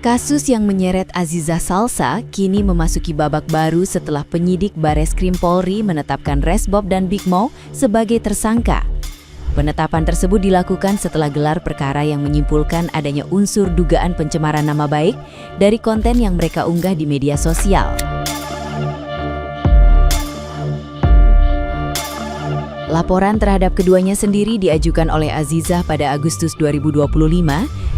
Kasus yang menyeret Aziza Salsa kini memasuki babak baru setelah penyidik Bareskrim Polri menetapkan Resbob dan Big Mo sebagai tersangka. Penetapan tersebut dilakukan setelah gelar perkara yang menyimpulkan adanya unsur dugaan pencemaran nama baik dari konten yang mereka unggah di media sosial. Laporan terhadap keduanya sendiri diajukan oleh Aziza pada Agustus 2025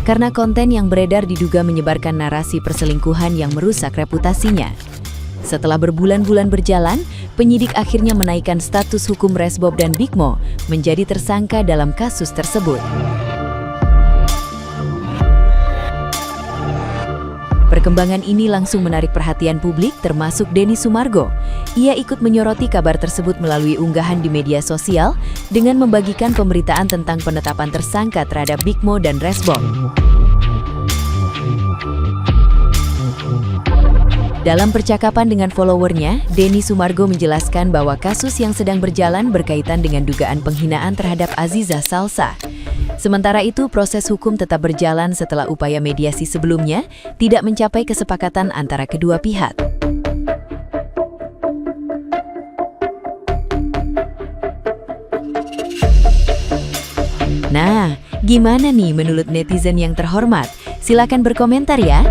karena konten yang beredar diduga menyebarkan narasi perselingkuhan yang merusak reputasinya. Setelah berbulan-bulan berjalan, penyidik akhirnya menaikkan status hukum Resbob dan Big Mo menjadi tersangka dalam kasus tersebut. Perkembangan ini langsung menarik perhatian publik termasuk Denny Sumargo. Ia ikut menyoroti kabar tersebut melalui unggahan di media sosial dengan membagikan pemberitaan tentang penetapan tersangka terhadap Big Mo dan Resbob. Dalam percakapan dengan followernya, Denny Sumargo menjelaskan bahwa kasus yang sedang berjalan berkaitan dengan dugaan penghinaan terhadap Aziza Salsa. Sementara itu, proses hukum tetap berjalan setelah upaya mediasi sebelumnya tidak mencapai kesepakatan antara kedua pihak. Nah, gimana nih menurut netizen yang terhormat? Silakan berkomentar ya.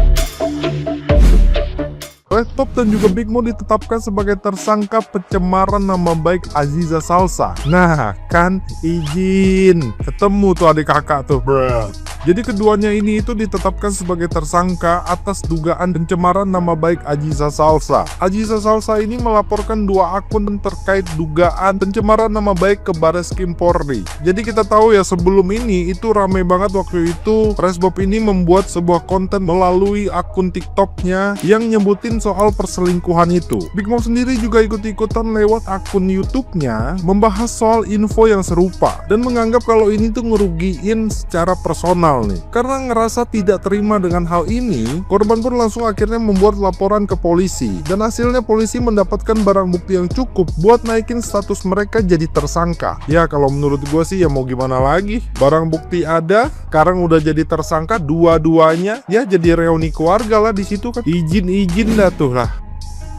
Resbob dan juga Big Mo ditetapkan sebagai tersangka pencemaran nama baik Aziza Salsa. Nah, kan izin. Ketemu tuh adik kakak tuh, bro. Jadi keduanya ini itu ditetapkan sebagai tersangka atas dugaan pencemaran nama baik Aziza Salsa. Aziza Salsa ini melaporkan 2 akun terkait dugaan pencemaran nama baik ke Bareskrim Polri. Jadi kita tahu ya sebelum ini itu rame banget waktu itu Resbob ini membuat sebuah konten melalui akun TikToknya yang nyebutin soal perselingkuhan itu. Big Mo sendiri juga ikut-ikutan lewat akun YouTube-nya membahas soal info yang serupa dan menganggap kalau ini tuh ngerugiin secara personal nih. Karena ngerasa tidak terima dengan hal ini, korban pun langsung akhirnya membuat laporan ke polisi dan hasilnya polisi mendapatkan barang bukti yang cukup buat naikin status mereka jadi tersangka. Ya kalau menurut gue sih ya mau gimana lagi, barang bukti ada, sekarang udah jadi tersangka dua-duanya, ya jadi reuni keluarga lah di situ kan. Izin dah tuh lah.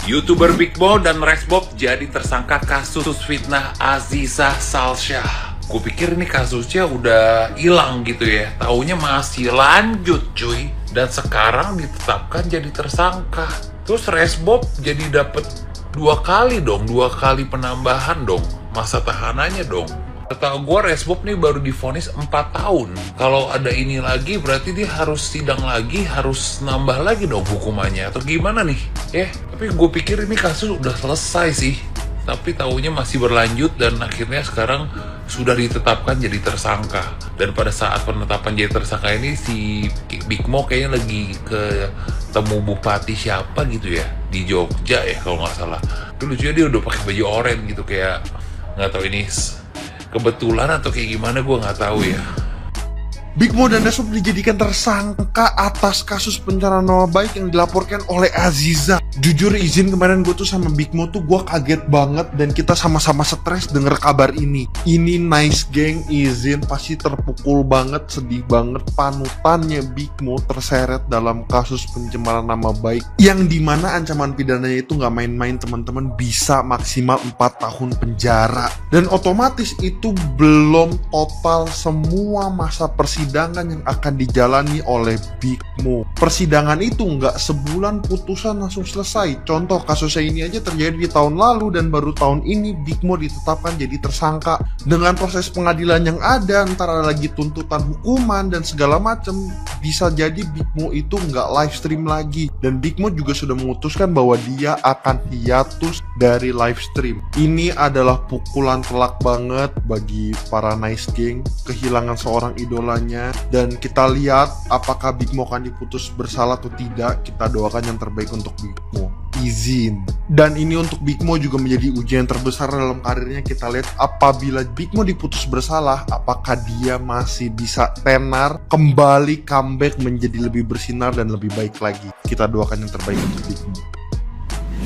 YouTuber Big Mo dan Resbob jadi tersangka kasus fitnah Aziza Salsa. Gue pikir ini kasusnya udah hilang gitu ya, taunya masih lanjut cuy. Dan sekarang ditetapkan jadi tersangka. Terus Resbob jadi dapet 2 kali dong, 2 kali penambahan dong masa tahanannya dong. Setahu gue Resbob nih baru divonis 4 tahun. Kalau ada ini lagi berarti dia harus sidang lagi, harus nambah lagi dong hukumannya atau gimana nih? Tapi gue pikir ini kasus udah selesai sih. Tapi taunya masih berlanjut dan akhirnya sekarang sudah ditetapkan jadi tersangka. Dan pada saat penetapan jadi tersangka ini si Big Mo kayaknya lagi ketemu bupati siapa gitu ya di Jogja ya kalau nggak salah. Itu lucunya dia udah pakai baju oranye gitu, kayak nggak tahu ini kebetulan atau kayak gimana, gue nggak tahu ya. Big Mo dan Resbob dijadikan tersangka atas kasus pencemaran nama baik yang dilaporkan oleh Aziza. Jujur izin kemarin gue tuh sama Big Mo tuh gue kaget banget dan kita sama-sama stres denger kabar ini. Ini nice gang, izin pasti terpukul banget, sedih banget. Panutannya Big Mo terseret dalam kasus pencemaran nama baik yang dimana ancaman pidananya itu nggak main-main teman-teman, bisa maksimal 4 tahun penjara. Dan otomatis itu belum total semua masa persidangan yang akan dijalani oleh Big Mo. Persidangan itu nggak sebulan putusan langsung selesai. Contoh kasusnya ini aja terjadi di tahun lalu dan baru tahun ini Big Mo ditetapkan jadi tersangka. Dengan proses pengadilan yang ada, antara lagi tuntutan hukuman dan segala macam, bisa jadi Big Mo itu nggak live stream lagi. Dan Big Mo juga sudah memutuskan bahwa dia akan hiatus dari live stream. Ini adalah pukulan telak banget bagi para nice gang, kehilangan seorang idolanya. Dan kita lihat apakah Big Mo akan diputus bersalah atau tidak. Kita doakan yang terbaik untuk Big Mo. Izin. Dan ini untuk Big Mo juga menjadi ujian terbesar dalam karirnya. Kita lihat apabila Big Mo diputus bersalah, apakah dia masih bisa tenar, kembali comeback menjadi lebih bersinar dan lebih baik lagi. Kita doakan yang terbaik untuk Big Mo.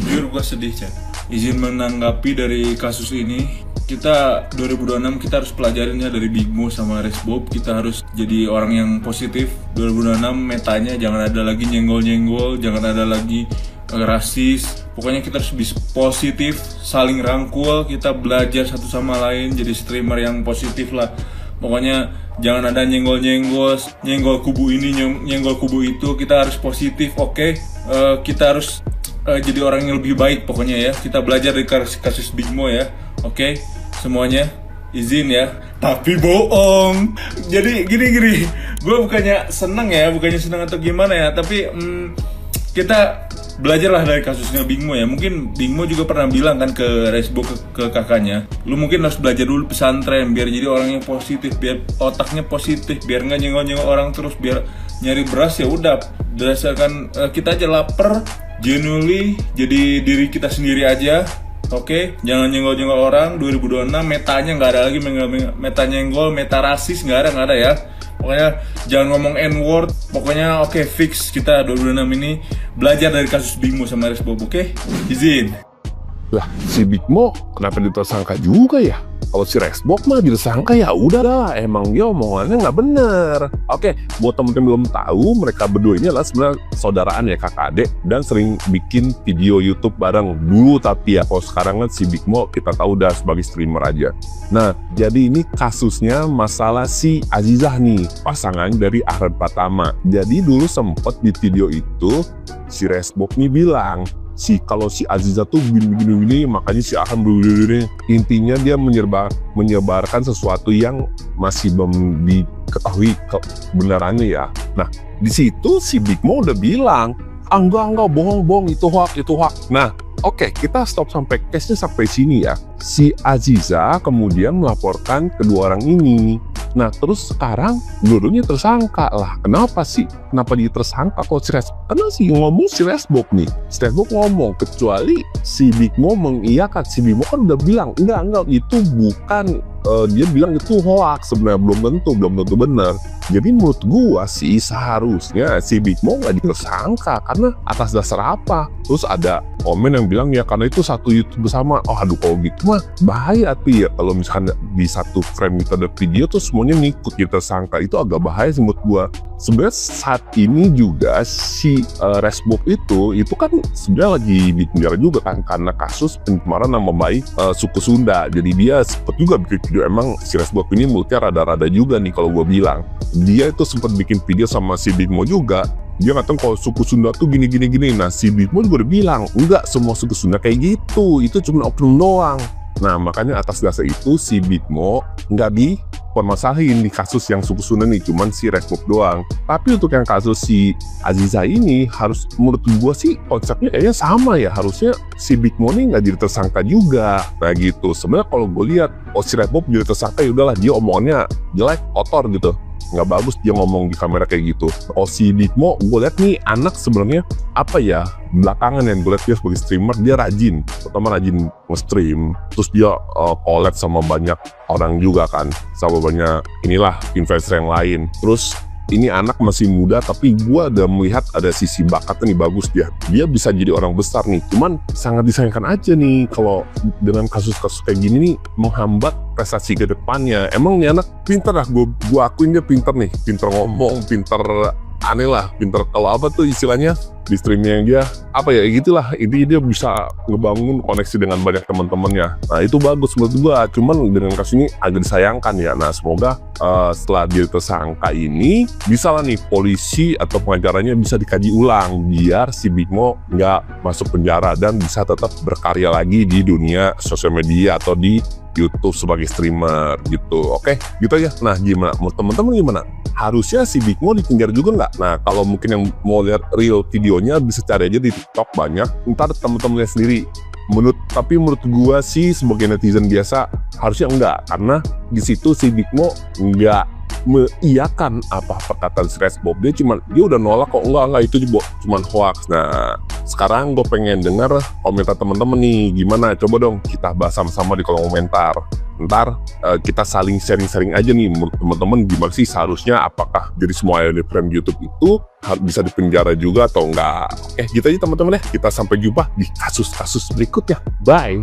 Jujur gue sedih, Chan. Izin menanggapi dari kasus ini. kita 2026 kita harus pelajarin ya dari Big Mo sama Resbob. Kita harus jadi orang yang positif. 2026 metanya jangan ada lagi nyenggol-nyenggol, jangan ada lagi rasis. Pokoknya kita harus bisa positif, saling rangkul, kita belajar satu sama lain, jadi streamer yang positif lah. Pokoknya jangan ada nyenggol-nyenggol, nyenggol kubu ini, nyenggol kubu itu. Kita harus positif, oke? Kita harus jadi orang yang lebih baik pokoknya ya. Kita belajar dari kasus Big Mo ya, oke? Semuanya izin ya. Tapi bohong. Jadi gini, gue bukannya seneng atau gimana ya, tapi kita belajarlah dari kasusnya Big Mo ya. Mungkin Big Mo juga pernah bilang kan ke Resbo, ke kakaknya, lu mungkin harus belajar dulu pesantren biar jadi orang yang positif, biar otaknya positif, biar nggak nyenggol-nyenggol orang terus, biar nyari beras ya udah berdasarkan kita aja lapar, genuinely jadi diri kita sendiri aja. Oke, jangan nyenggol-nyenggol orang. 2026 metanya nggak ada lagi meta nyenggol, meta rasis, nggak ada ya. Pokoknya jangan ngomong N-word. Pokoknya oke, fix kita 2026 ini belajar dari kasus Big Mo sama Resbob, oke? Izin. Lah, si Big Mo kenapa ditersangka juga ya? Kalau si Resbob mah disangka ya udah lah, emang dia omongannya nggak bener. Oke, buat temen-temen belum tahu, mereka berdua ini adalah sebenarnya saudaraan ya, kakak adik, dan sering bikin video YouTube bareng dulu. Tapi ya kalau sekarang kan si Big Mo kita tahu udah sebagai streamer aja. Nah, jadi ini kasusnya masalah si Azizah nih, pasangan dari Ahran Pratama. Jadi dulu sempet di video itu si Resbob nih bilang, kalau si Azizah tuh begini, makanya si Ahran begini. Intinya dia menyebarkan sesuatu yang masih belum diketahui kebenarannya ya. Nah, di situ si Big Mo udah bilang, enggak, bohong, itu hoax. Nah, oke, kita stop sampai case-nya sampai sini ya. Si Azizah kemudian melaporkan kedua orang ini. Nah, terus sekarang dua-duanya tersangka lah. Kenapa sih? Kenapa dia tersangka kalau si Resbob? Karena sih ngomong si Resbob nih. Si Resbob ngomong, kecuali si Big Mo mengiyakan. Si Big Mo kan udah bilang, enggak, itu bukan, dia bilang itu hoax. Sebenarnya belum tentu benar. Jadi menurut gua sih seharusnya si Big Mo nggak ditersangka. Karena atas dasar apa? Terus ada komen yang bilang ya karena itu satu YouTube bersama. Oh aduh, kalau gitu mah bahaya tuh ya. Kalau misalnya di satu frame itu ada video tuh semuanya ngikut kita tersangka, itu agak bahaya sih menurut gua. Sebenarnya saat ini juga si Resbob itu kan sebenarnya lagi di penjara juga kan karena kasus pencemaran nama baik suku Sunda. Jadi dia sempat juga bikin video. Emang si Resbob ini mulutnya rada-rada juga nih kalau gua bilang. Dia itu sempat bikin video sama si Big Mo juga. Dia ngatain kalau suku Sunda tuh gini. Nah si Big Mo juga udah bilang, enggak semua suku Sunda kayak gitu, itu cuma oknum doang. Nah makanya atas dasar itu si Big Mo nggak dipermasalahin di kasus yang suku Sunda nih, cuman si Resbob doang. Tapi untuk yang kasus si Azizah ini harus, menurut gua sih konsepnya kayaknya sama ya. Harusnya si Big Mo nih nggak jadi tersangka juga. Nah gitu. Sebenarnya kalau gue lihat, si Resbob jadi tersangka ya udahlah, dia omongannya jelek, kotor gitu. Nggak bagus dia ngomong di kamera kayak gitu. Oh si Big Mo, gue lihat nih anak sebenarnya apa ya, belakangan yang gue lihat dia sebagai streamer dia rajin, pertama rajin nge-stream, terus dia collab sama banyak orang juga kan, sama banyak inilah influencer yang lain. Terus ini anak masih muda tapi gue udah melihat ada sisi bakatnya nih, bagus dia bisa jadi orang besar nih. Cuman sangat disayangkan aja nih kalau dengan kasus-kasus kayak gini nih menghambat prestasi ke depannya. Emang nih anak pinter lah, gue akuin dia pinter nih, pinter ngomong, pinter aneh lah, pinter kalau apa tuh istilahnya di streamnya dia apa ya gitulah. Ini dia bisa ngebangun koneksi dengan banyak teman-temannya. Nah itu bagus menurut gua. Cuman dengan kasus ini agak disayangkan ya. Nah semoga setelah dia tersangka ini bisa lah nih polisi atau pengacaranya bisa dikaji ulang biar si Big Mo nggak masuk penjara dan bisa tetap berkarya lagi di dunia sosial media atau di YouTube sebagai streamer gitu. Oke, gitu ya. Nah gimana? Menurut teman-teman gimana? Harusnya si Big Mo dipenjara juga nggak? Nah kalau mungkin yang mau lihat real videonya bisa cari aja di TikTok banyak. Ntar teman-temannya sendiri. Tapi menurut gua sih sebagai netizen biasa harusnya enggak, karena di situ si Big Mo nggak mengiyakan apa perkataan si Resbob. Dia udah nolak kok, enggak itu cuma hoax. Nah sekarang gue pengen dengar komentar teman-teman nih, gimana? Coba dong kita bahas sama-sama di kolom komentar. Ntar kita saling sharing-sharing aja nih menurut teman-teman gimana sih seharusnya, apakah jadi semua di frame YouTube itu bisa dipenjara juga atau enggak. Gitu aja teman-teman ya. Kita sampai jumpa di kasus-kasus berikutnya. Bye.